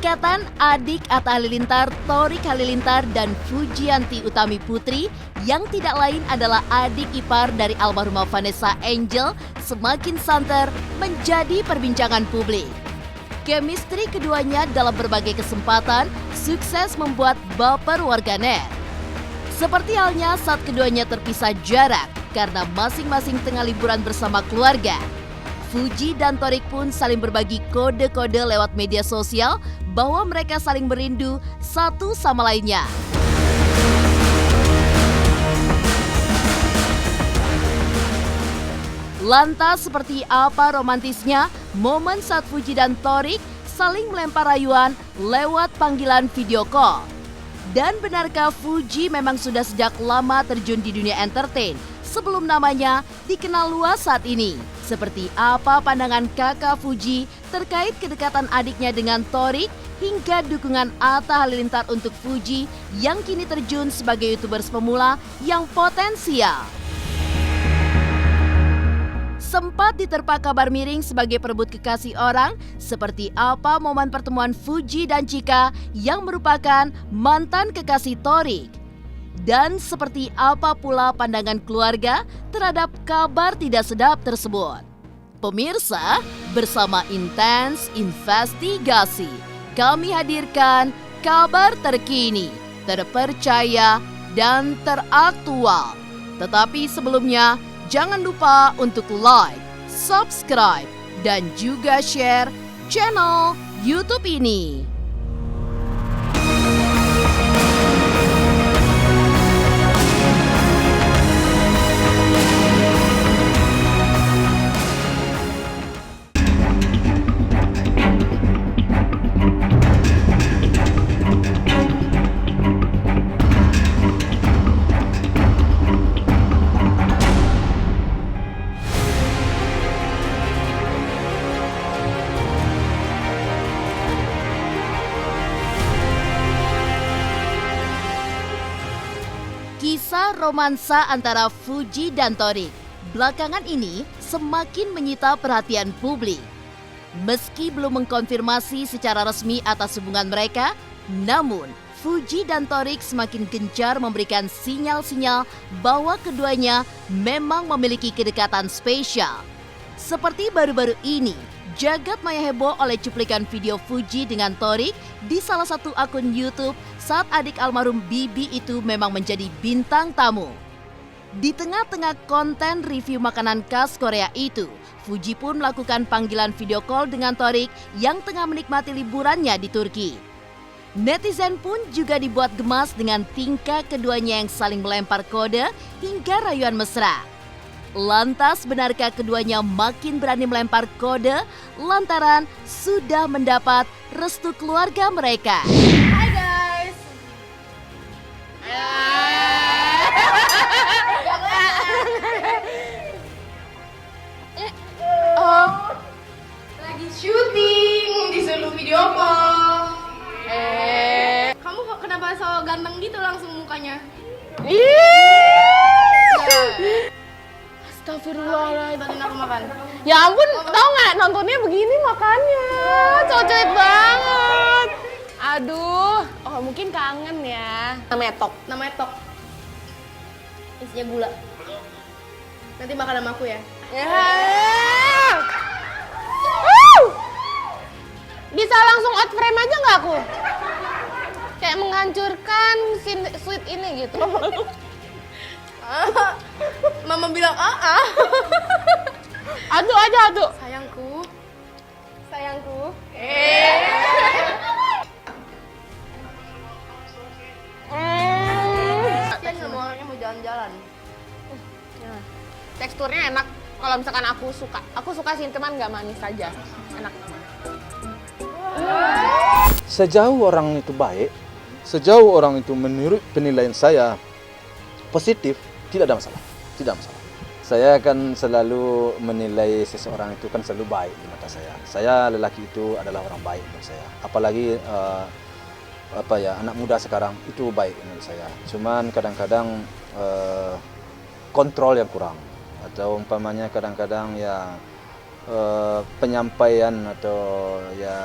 Kedekatan adik Atta Halilintar, Thorik Halilintar, dan Fujianti Utami Putri yang tidak lain adalah adik ipar dari almarhumah Vanessa Angel semakin santer menjadi perbincangan publik. Chemistry keduanya dalam berbagai kesempatan sukses membuat baper warganet. Seperti halnya saat keduanya terpisah jarak karena masing-masing tengah liburan bersama keluarga. Fuji dan Thorik pun saling berbagi kode-kode lewat media sosial bahwa mereka saling merindu satu sama lainnya. Lantas seperti apa romantisnya momen saat Fuji dan Thorik saling melempar rayuan lewat panggilan video call? Dan benarkah Fuji memang sudah sejak lama terjun di dunia entertain sebelum namanya dikenal luas saat ini? Seperti apa pandangan kakak Fuji terkait kedekatan adiknya dengan Thorik hingga dukungan Atta Halilintar untuk Fuji yang kini terjun sebagai YouTubers pemula yang potensial? Sempat diterpa kabar miring sebagai perebut kekasih orang, seperti apa momen pertemuan Fuji dan Chika yang merupakan mantan kekasih Thorik? Dan seperti apa pula pandangan keluarga terhadap kabar tidak sedap tersebut? Pemirsa, bersama Intens Investigasi, kami hadirkan kabar terkini, terpercaya, dan teraktual. Tetapi sebelumnya, jangan lupa untuk like, subscribe, dan juga share channel YouTube ini. Kisah romansa antara Fuji dan Thorik belakangan ini semakin menyita perhatian publik. Meski belum mengkonfirmasi secara resmi atas hubungan mereka, namun Fuji dan Thorik semakin gencar memberikan sinyal-sinyal bahwa keduanya memang memiliki kedekatan spesial. Seperti baru-baru ini, jagat maya heboh oleh cuplikan video Fuji dengan Thorik di salah satu akun YouTube saat adik almarhum Bibi itu memang menjadi bintang tamu. Di tengah-tengah konten review makanan khas Korea itu, Fuji pun melakukan panggilan video call dengan Thorik yang tengah menikmati liburannya di Turki. Netizen pun juga dibuat gemas dengan tingkah keduanya yang saling melempar kode hingga rayuan mesra. Lantas benarkah keduanya makin berani melempar kode lantaran sudah mendapat restu keluarga mereka? Hai guys. Lagi syuting disuruh video call. Kamu kok kenapa so ganteng gitu langsung mukanya? Astagfirullahaladzim. Tadi aku makan. Ya ampun, tau nggak nontonnya begini makannya, cocok banget. Aduh, oh mungkin kangen ya. Namanya tok. Isinya gula. Nanti makan sama aku ya. Bisa langsung out frame aja nggak aku? Kayak menghancurkan sweet ini gitu. Mama bilang Aduh aja. Sayangku. Kasian nggak mau orangnya mau jalan-jalan. Teksturnya enak. Kalau misalkan aku suka sih teman nggak manis aja, enak. Sejauh orang itu baik, sejauh orang itu menurut penilaian saya positif, tidak ada masalah. Saya akan selalu menilai seseorang itu kan selalu baik di mata saya. Saya lelaki itu adalah orang baik menurut saya. Apalagi anak muda sekarang itu baik menurut saya. Cuman kadang-kadang kontrol yang kurang atau umpamanya kadang-kadang ya penyampaian atau ya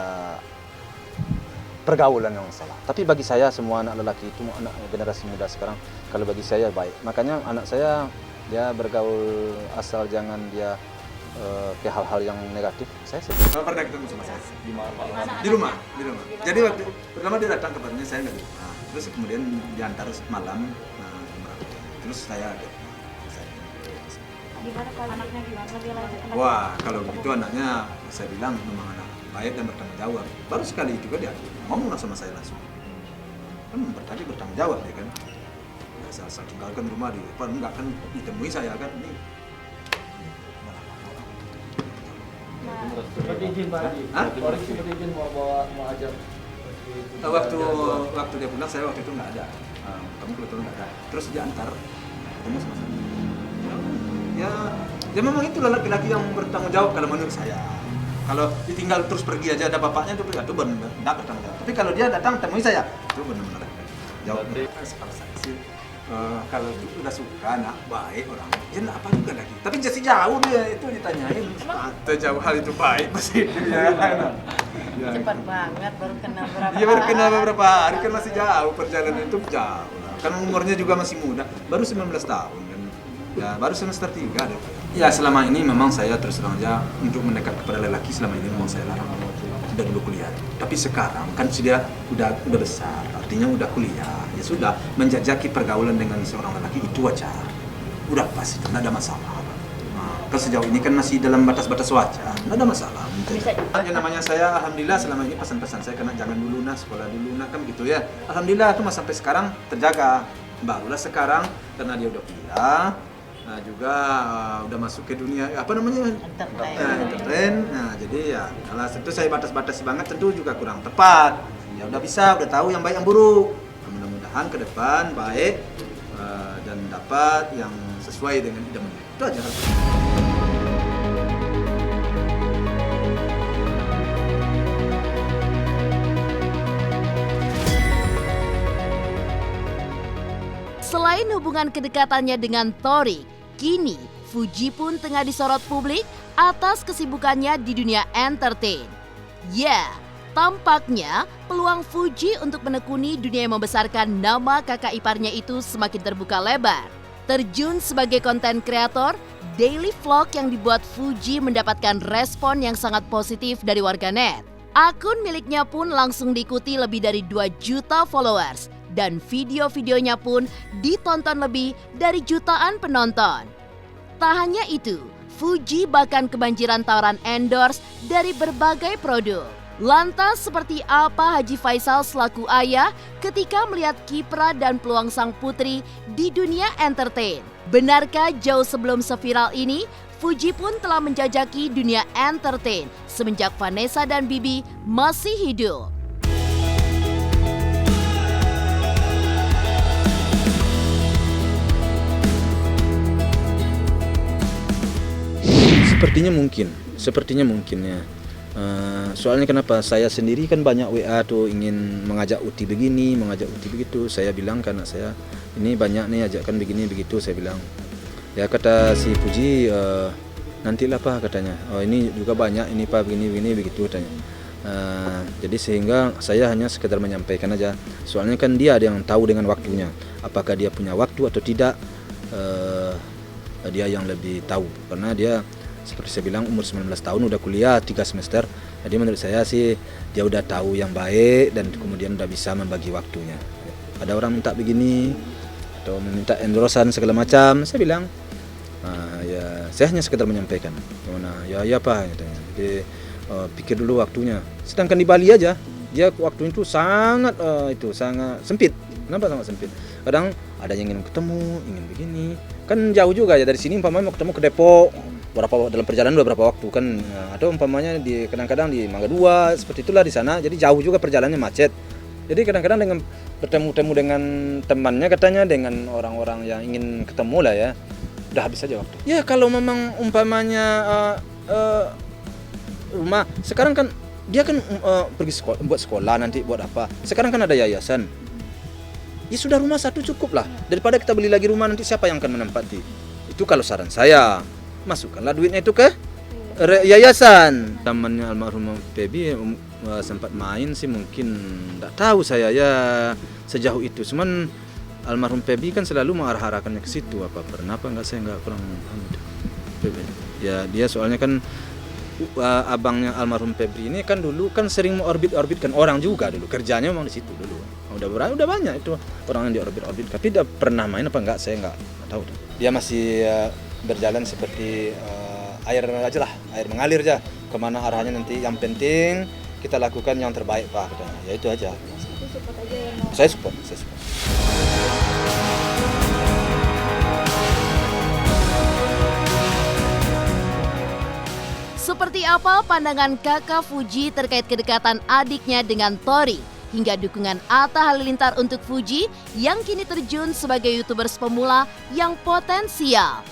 pergaulan yang salah. Tapi bagi saya semua anak lelaki itu, anak generasi muda sekarang, kalau bagi saya baik. Makanya anak saya dia bergaul asal jangan dia ke hal-hal yang negatif. Saya sih. Pernah ketemu sama saya di rumah. Jadi waktu pertama dia datang kabarnya saya nggak di rumah. Terus kemudian diantar malam, terus saya ada. Gimana kalau anaknya gimana dia lanjut? Wah, kalau begitu anaknya saya bilang memang anak baik dan bertanggung jawab. Baru sekali juga dia ngomong sama saya langsung. Kan tadi bertanggung jawab dia kan. Saya tinggalkan rumah di depan, enggak kan ditemui saya kan ini. Seperti izin Pak Haji. Seperti izin mau ajak. Waktu dia pulang saya waktu itu nggak ada. Kamu kebetulan nggak ada. Terus diantar ketemu sama saya. Ya memang itulah laki-laki yang bertanggung jawab kalau menurut saya. Kalau ditinggal terus pergi aja ada bapaknya itu benar nggak bertanggung jawab. Tapi kalau dia datang temui saya itu benar-benar jawab. Sekarang saya sih kalau udah suka anak baik orang, ya nggak apa juga lagi. Tapi jadi jauh dia itu ditanyain. Atau jauh hal itu baik pasti dia. Cepat banget baru kenal berapa Iya baru kenal beberapa hari kan masih jauh perjalanan itu jauh. Kan umurnya juga masih muda, baru 19 tahun kan. Ya baru semester 3 deh. Ya selama ini memang saya terus terang aja untuk mendekat kepada lelaki selama ini memang saya larang dari dulu kuliah. Tapi sekarang kan dia udah besar, artinya udah kuliah. Ya sudah menjajaki pergaulan dengan seorang lelaki itu wajar. Udah pasti tidak ada masalah. Kan sejauh ini kan masih dalam batas-batas wajar, tidak ada masalah. Yang namanya saya, alhamdulillah selama ini pesan-pesan saya kena jangan dulu nah, sekolah dulu nah, kan gitu ya. Alhamdulillah itu sampai sekarang terjaga. Barulah sekarang karena dia udah kuliah, nah juga udah masuk ke dunia apa namanya entertain. Nah jadi ya kalau tentu saya batas-batasi banget tentu juga kurang tepat. Ya udah bisa, udah tahu yang baik yang buruk. Nah, mudah-mudahan ke depan baik dan dapat yang sesuai dengan idamannya. Itu aja. Selain hubungan kedekatannya dengan Thorik, kini Fuji pun tengah disorot publik atas kesibukannya di dunia entertain. Ya, tampaknya peluang Fuji untuk menekuni dunia yang membesarkan nama kakak iparnya itu semakin terbuka lebar. Terjun sebagai konten kreator, daily vlog yang dibuat Fuji mendapatkan respon yang sangat positif dari warganet. Akun miliknya pun langsung diikuti lebih dari 2 juta followers. Dan video-videonya pun ditonton lebih dari jutaan penonton. Tak hanya itu, Fuji bahkan kebanjiran tawaran endorse dari berbagai produk. Lantas seperti apa Haji Faisal selaku ayah ketika melihat kiprah dan peluang sang putri di dunia entertain? Benarkah jauh sebelum seviral ini, Fuji pun telah menjajaki dunia entertain semenjak Vanessa dan Bibi masih hidup? Sepertinya mungkin ya. Soalnya kenapa? Saya sendiri kan banyak WA tuh ingin mengajak Uti begini, mengajak Uti begitu. Saya bilang ke anak saya, ini banyak nih ajakkan begini begitu. Saya bilang, ya kata si Fuji, nantilah Pak katanya. Oh ini juga banyak, ini Pak begini begitu katanya. Jadi sehingga saya hanya sekedar menyampaikan aja. Soalnya kan dia ada yang tahu dengan waktunya. Apakah dia punya waktu atau tidak? Dia yang lebih tahu karena dia seperti saya bilang umur 19 tahun udah kuliah 3 semester. Jadi menurut saya sih dia udah tahu yang baik dan kemudian udah bisa membagi waktunya. Ada orang minta begini atau meminta endorsan segala macam, saya bilang ya saya hanya sekedar menyampaikan. Gimana? Ya Pak katanya. Jadi pikir dulu waktunya. Sedangkan di Bali aja dia waktu itu sangat sangat sempit. Kenapa sangat sempit? Kadang ada yang ingin ketemu, ingin begini. Kan jauh juga ya dari sini umpamanya mau ketemu ke Depok. Dalam perjalanan berapa waktu kan, atau umpamanya di kadang-kadang di Mangga 2 seperti itulah di sana, jadi jauh juga perjalanannya macet. Jadi kadang-kadang dengan bertemu dengan temannya katanya, dengan orang-orang yang ingin ketemu lah ya, udah habis aja waktu. Ya kalau memang umpamanya rumah sekarang kan dia kan pergi sekolah, buat sekolah nanti buat apa? Sekarang kan ada yayasan. Ya sudah rumah satu cukup lah, daripada kita beli lagi rumah nanti siapa yang akan menempati? Itu kalau saran saya. Masukkanlah duitnya itu ke yayasan. Temannya almarhum Febi sempat main sih mungkin nggak tahu saya ya sejauh itu. Cuman almarhum Feby kan selalu mengarah-arahkannya ke situ. Apa pernah apa nggak, saya nggak kurang paham itu. Ya dia soalnya kan abangnya almarhum Febri ini kan dulu kan sering mengorbit-orbitkan orang juga dulu, kerjanya memang di situ dulu. Udah banyak itu orang yang diorbit-orbit, tapi udah pernah main apa enggak saya nggak tahu. Dia masih berjalan seperti air aja lah, air mengalir aja, kemana arahnya nanti. Yang penting kita lakukan yang terbaik Pak, ya itu aja. Saya support. Seperti apa pandangan kakak Fuji terkait kedekatan adiknya dengan Tori, hingga dukungan Atta Halilintar untuk Fuji yang kini terjun sebagai YouTubers pemula yang potensial?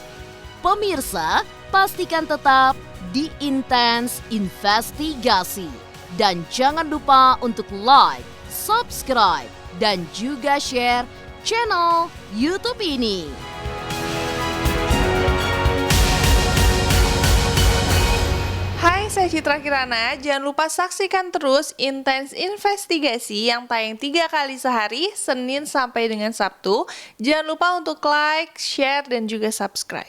Pemirsa, pastikan tetap di Intense Investigasi. Dan jangan lupa untuk like, subscribe, dan juga share channel YouTube ini. Hai, saya Citra Kirana. Jangan lupa saksikan terus Intense Investigasi yang tayang 3 kali sehari, Senin sampai dengan Sabtu. Jangan lupa untuk like, share, dan juga subscribe.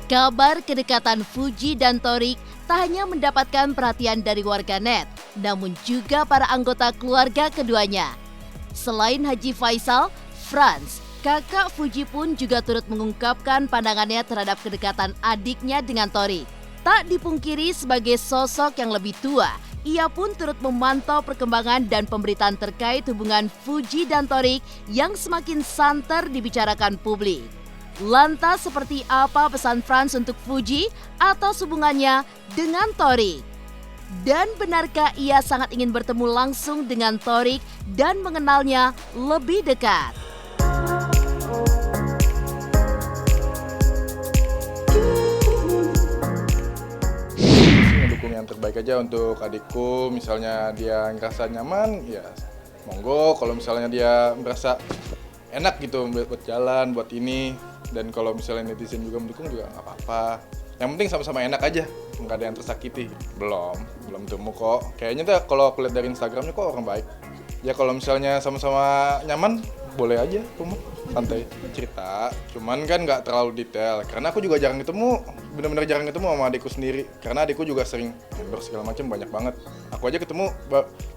Kabar kedekatan Fuji dan Torik tak hanya mendapatkan perhatian dari warganet, namun juga para anggota keluarga keduanya. Selain Haji Faisal, Franz, kakak Fuji pun juga turut mengungkapkan pandangannya terhadap kedekatan adiknya dengan Torik. Tak dipungkiri sebagai sosok yang lebih tua, ia pun turut memantau perkembangan dan pemberitaan terkait hubungan Fuji dan Torik yang semakin santer dibicarakan publik. Lantas seperti apa pesan Franz untuk Fuji atas hubungannya dengan Torik? Dan benarkah ia sangat ingin bertemu langsung dengan Torik dan mengenalnya lebih dekat? Mendukung yang terbaik aja untuk adikku. Misalnya dia ngerasa nyaman, ya monggo. Kalau misalnya dia merasa enak gitu buat jalan, buat ini. Dan kalau misalnya netizen juga mendukung juga nggak apa-apa. Yang penting sama-sama enak aja, nggak ada yang tersakiti. Belum temu kok. Kayaknya tuh kalau aku lihat dari Instagramnya kok orang baik. Ya kalau misalnya sama-sama nyaman, boleh aja, santai cerita. Cuman kan nggak terlalu detail, karena aku juga jarang ketemu, benar-benar jarang ketemu sama adikku sendiri. Karena adikku juga sering endorse segala macam, banyak banget. Aku aja ketemu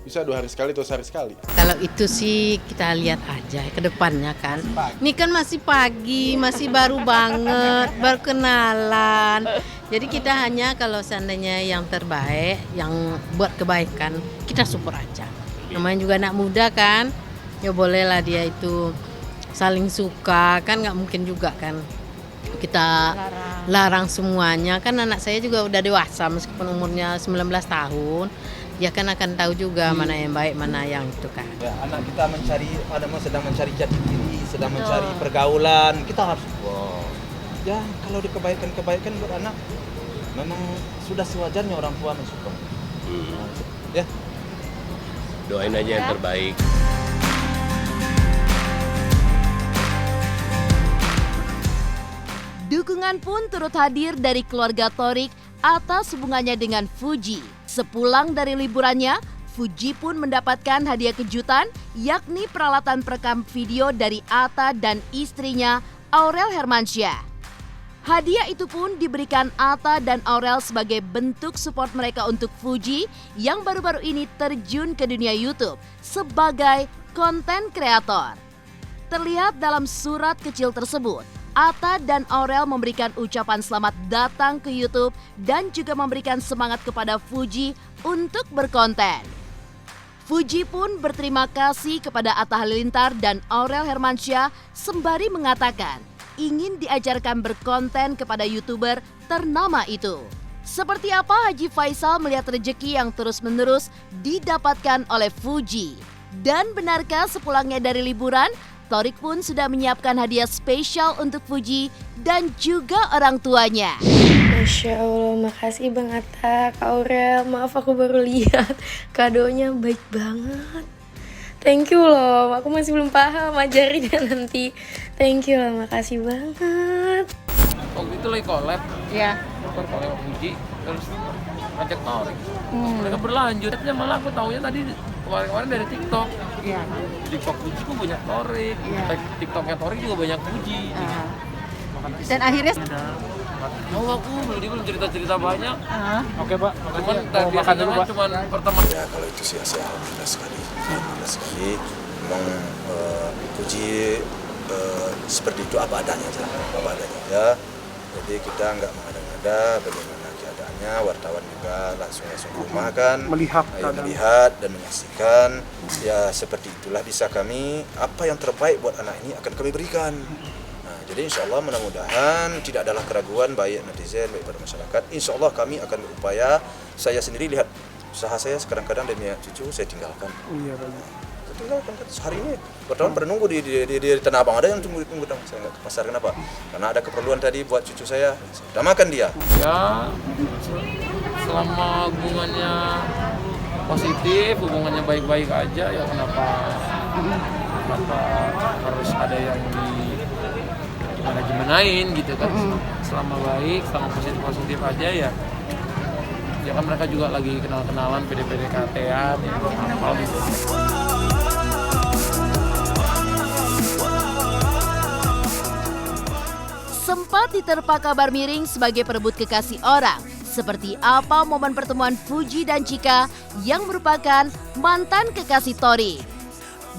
bisa 2 hari sekali atau sehari sekali. Kalau itu sih kita lihat aja ke depannya kan. Ini kan masih pagi, masih baru banget, baru kenalan. Jadi kita hanya kalau seandainya yang terbaik, yang buat kebaikan, kita support aja. Namanya juga anak muda kan, ya bolehlah dia itu saling suka, kan nggak mungkin juga kan kita larang semuanya. Kan anak saya juga udah dewasa meskipun umurnya 19 tahun, dia kan akan tahu juga mana yang baik, mana yang itu kan. Ya, anak kita sedang mencari jati diri, sedang mencari pergaulan, kita harus ya kalau di kebaikan buat anak memang sudah sewajarnya orang tua mensupport. Ya. Doain aja yang terbaik. Dukungan pun turut hadir dari keluarga Torik atas hubungannya dengan Fuji. Sepulang dari liburannya, Fuji pun mendapatkan hadiah kejutan, yakni peralatan perekam video dari Atta dan istrinya Aurel Hermansyah. Hadiah itu pun diberikan Atta dan Aurel sebagai bentuk support mereka untuk Fuji yang baru-baru ini terjun ke dunia YouTube sebagai konten kreator. Terlihat dalam surat kecil tersebut, Atta dan Aurel memberikan ucapan selamat datang ke YouTube dan juga memberikan semangat kepada Fuji untuk berkonten. Fuji pun berterima kasih kepada Atta Halilintar dan Aurel Hermansyah sembari mengatakan ingin diajarkan berkonten kepada YouTuber ternama itu. Seperti apa Haji Faisal melihat rezeki yang terus-menerus didapatkan oleh Fuji? Dan benarkah sepulangnya dari liburan, Torik pun sudah menyiapkan hadiah spesial untuk Fuji dan juga orang tuanya. Masya Allah, makasih Bang Atta, Kak Aurel. Maaf aku baru lihat, kadonya baik banget. Thank you loh, aku masih belum paham, ajarin ya nanti. Thank you loh, makasih banget. Waktu itu lagi collab, Iya. collab Fuji, terus ngajak Torik. Mereka berlanjut, tapi malah aku taunya tadi kemarin-kemarin dari TikTok. Iya. TikTok Fuji kok banyak Torik, TikToknya Torik juga banyak Fuji. Dan akhirnya Aku belum cerita-cerita banyak. Oke Pak, Cuman biasanya cuman pertemuan. Ya kalau itu sih saya alhamdulillah sekali. Alhamdulillah sekali. Memang Fuji seperti itu apa adanya aja. Jadi kita nggak mengada-ngada bagaimana keadaannya. Wartawan juga langsung ke rumah kan. Melihat dan menyaksikan. Ya seperti itulah bisa kami. Apa yang terbaik buat anak ini akan kami berikan. Jadi insya Allah mudah-mudahan tidak adalah keraguan baik netizen, baik pada masyarakat. Insya Allah kami akan berupaya. Saya sendiri lihat usaha saya kadang-kadang demi cucu saya tinggalkan. Iya banyak. Saya tinggalkan kan hari ini. Wartawan pada nunggu di Tanah Abang, ada yang tunggu saya nggak ke pasar. Kenapa? Karena ada keperluan tadi buat cucu saya utamakan dia. Ya selama hubungannya positif, hubungannya baik-baik aja ya kenapa harus ada yang gimanain gitu kan. Selama baik, selama positif aja ya kan mereka juga lagi kenal-kenalan, PDKT-an ya apa gitu. Sempat diterpa kabar miring sebagai perebut kekasih orang. Seperti apa momen pertemuan Fuji dan Chika yang merupakan mantan kekasih Torik?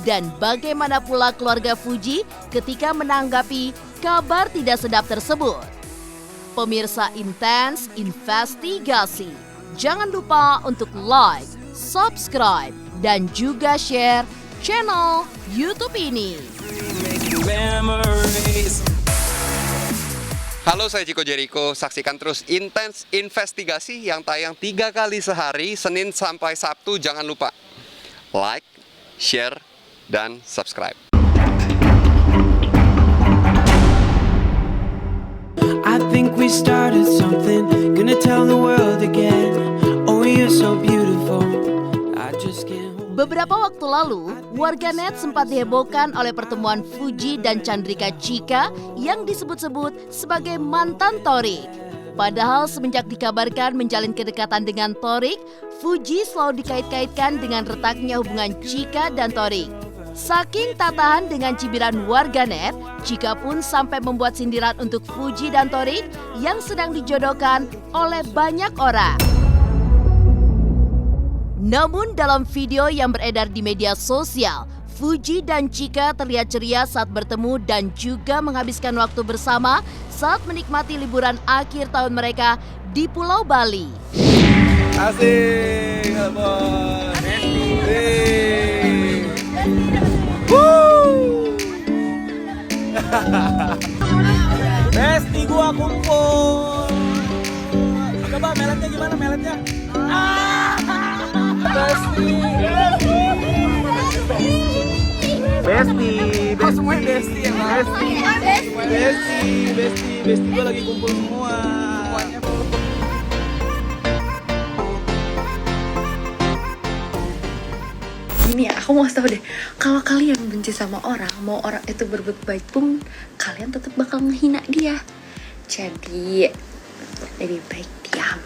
Dan bagaimana pula keluarga Fuji ketika menanggapi kabar tidak sedap tersebut? Pemirsa Intens Investigasi, jangan lupa untuk like, subscribe, dan juga share channel YouTube ini. Halo, saya Chico Jericho. Saksikan terus Intens Investigasi yang tayang 3 kali sehari, Senin sampai Sabtu. Jangan lupa like, share, dan subscribe. I think we started something, gonna tell the world again. Oh, you're so beautiful. I just can't. Beberapa waktu lalu, warganet sempat dihebohkan oleh pertemuan Fuji dan Chandrika Chika yang disebut-sebut sebagai mantan Torik. Padahal semenjak dikabarkan menjalin kedekatan dengan Torik, Fuji selalu dikait-kaitkan dengan retaknya hubungan Chika dan Torik. Saking tak tahan dengan cibiran warganet, Chika pun sampai membuat sindiran untuk Fuji dan Torik yang sedang dijodohkan oleh banyak orang. Namun dalam video yang beredar di media sosial, Fuji dan Chika terlihat ceria saat bertemu dan juga menghabiskan waktu bersama saat menikmati liburan akhir tahun mereka di Pulau Bali. Asik, abang. Besti gua kumpul. Coba meletnya gimana meletnya? Besti. Semua besti ya, besti gua lagi kumpul semua. Gini ya, aku mau tahu deh, kalau kalian benci sama orang, mau orang itu berbuat baik pun, kalian tetap bakal ngehina dia. Jadi, lebih baik diam.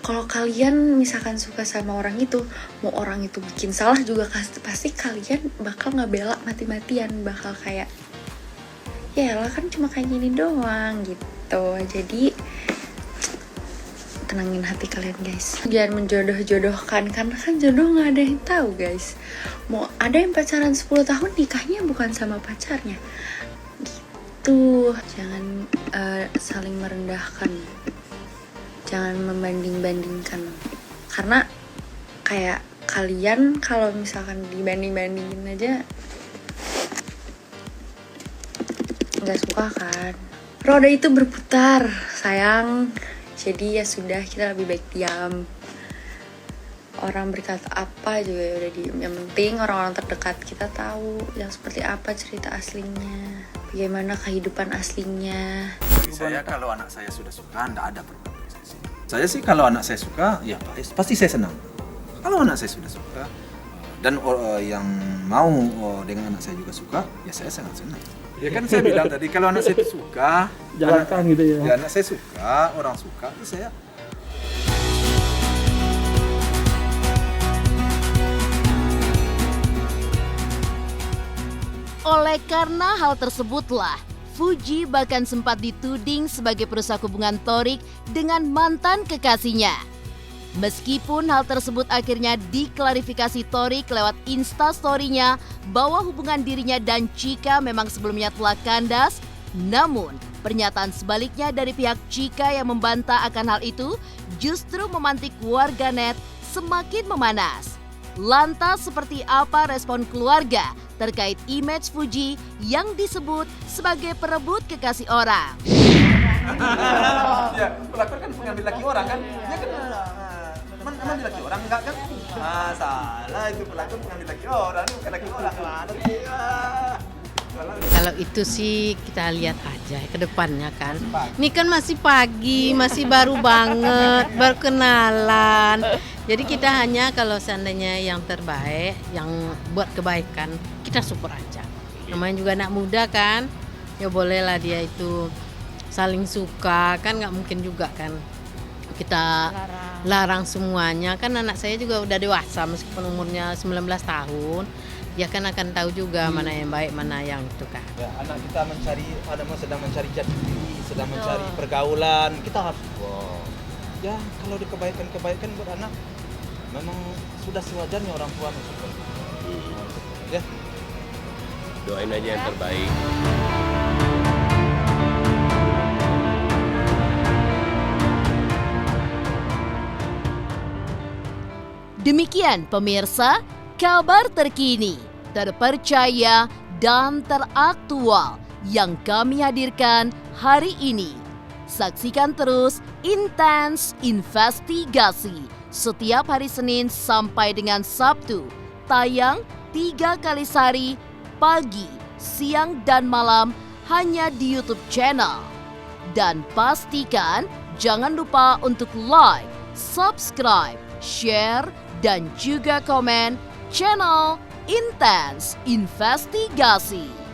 Kalau kalian misalkan suka sama orang itu, mau orang itu bikin salah juga pasti kalian bakal ngebela mati-matian, bakal kayak, ya lah kan cuma kayak gini doang gitu. Jadi tenangin hati kalian guys, jangan menjodoh-jodohkan karena kan jodoh nggak ada yang tahu guys. Mau ada yang pacaran 10 tahun nikahnya bukan sama pacarnya gitu. Jangan saling merendahkan, jangan membanding-bandingkan, karena kayak kalian kalau misalkan dibanding-bandingin aja nggak suka kan. Roda itu berputar sayang. Jadi ya sudah, kita lebih baik diam. Orang berkata apa juga ya udah diem. Yang penting orang-orang terdekat kita tahu yang seperti apa cerita aslinya, bagaimana kehidupan aslinya. Saya kalau anak saya sudah suka, enggak ada problem. Saya sih kalau anak saya suka, ya pasti saya senang. Kalau anak saya sudah suka dan yang mau dengan anak saya juga suka, ya saya sangat senang. Ya kan saya bilang tadi kalau anak saya itu suka, Jalankan gitu ya. Ya anak saya suka, orang suka, ya saya. Oleh karena hal tersebutlah, Fuji bahkan sempat dituding sebagai perusak hubungan Thorik dengan mantan kekasihnya. Meskipun hal tersebut akhirnya diklarifikasi Thorik lewat Instastory-nya bahwa hubungan dirinya dan Chika memang sebelumnya telah kandas, namun pernyataan sebaliknya dari pihak Chika yang membantah akan hal itu justru memantik warganet semakin memanas. Lantas seperti apa respon keluarga terkait image Fuji yang disebut sebagai perebut kekasih orang? Ya, pelakor kan mengambil laki orang kan? Ya kan mengambil laki orang enggak kan? Salah itu pelakor mengambil laki orang, bukan laki orang. Kalau itu sih kita lihat aja ke depannya kan. Ini kan masih pagi, masih baru banget, baru kenalan. Jadi kita hanya kalau seandainya yang terbaik, yang buat kebaikan, kita support aja. Namanya juga anak muda kan, ya bolehlah dia itu saling suka, kan nggak mungkin juga kan kita larang semuanya. Kan anak saya juga udah dewasa meskipun umurnya 19 tahun. Dia kan akan tahu juga mana yang baik, mana yang itu kan. Ya, anak kita sedang mencari jati diri, sedang mencari pergaulan. Kita harus ya kalau di kebaikan buat anak memang sudah sewajarnya orang tua mensupport. Ya. Doain aja yang terbaik. Demikian pemirsa, kabar terkini, terpercaya, dan teraktual yang kami hadirkan hari ini. Saksikan terus Intens Investigasi setiap hari Senin sampai dengan Sabtu, tayang 3 kali sehari, pagi, siang, dan malam hanya di YouTube channel. Dan pastikan jangan lupa untuk like, subscribe, share, dan juga komen channel Intens Investigasi.